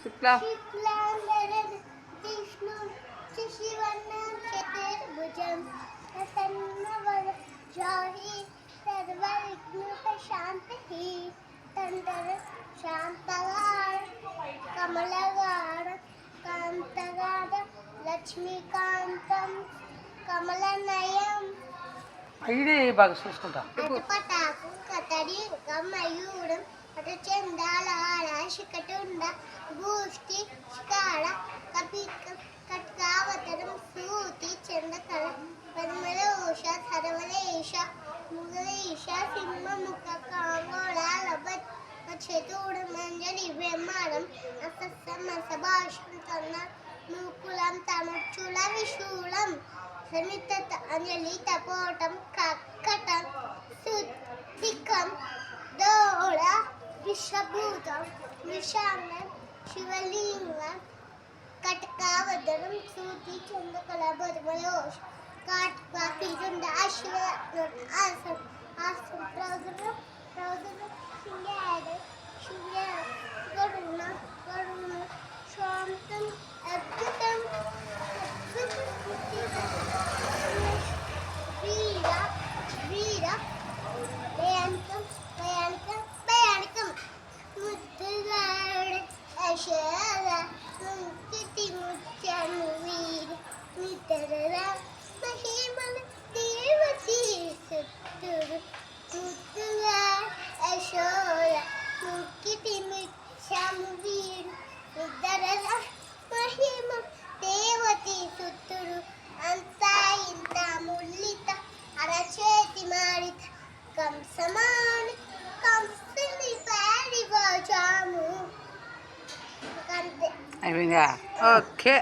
शुक्लांबरधरं विष्णुं शशिवर्णं चतुर्भुजं प्रसन्नवदनं सर्वविघ्नोपशान्तये तन्तरं शान्तगारं कमलगारं कान्तगारं लक्ष्मीकान्तं कमलनयनं ఐడే బాగా చూసుకుంటా అటుపటాకు కతడి మయూరం అటు చందాల శికటుండ భూష్టి శికాడ కపిక కట్కావతరం సూతి చందకళ పద్మల ఉష సరవలేష ముగలేష సింహ ముఖ కాంగోళ లభత్ చతుడ మంజరి బ్రహ్మాండం అసభాషం తన్న మూకులం తముచ్చుల విశూలం సమిత అంజలి తపోటం కక్కటం సుతికం దోళ విషభూతం విషాంగం శివలింగం కటకావదనం సూతి చందకళ బదుమలోష కాట్కాకింద శివ ఆసం ఆసం ప్రౌదరం ప్రౌదరం శింగాడ శివ గరుణ గరుణ శాంతం అద్భుతం వీర వీర భయానకం భయానకం భయానకం ముద్దుగాడ అశోక ముక్తి ముత్యము వీర మితర మహిమల దేవతీ సుత్తుడు ముద్దుగా అశోక ముక్తి ముత్యము వీర మితర మహిమ దేవతీ సుత్తుడు అంతా ఇంత ముల్లిత అరచేతి మారిత కంసమాని కంసని పాడి వాచాము అంతే అయిపోయిందా ఓకే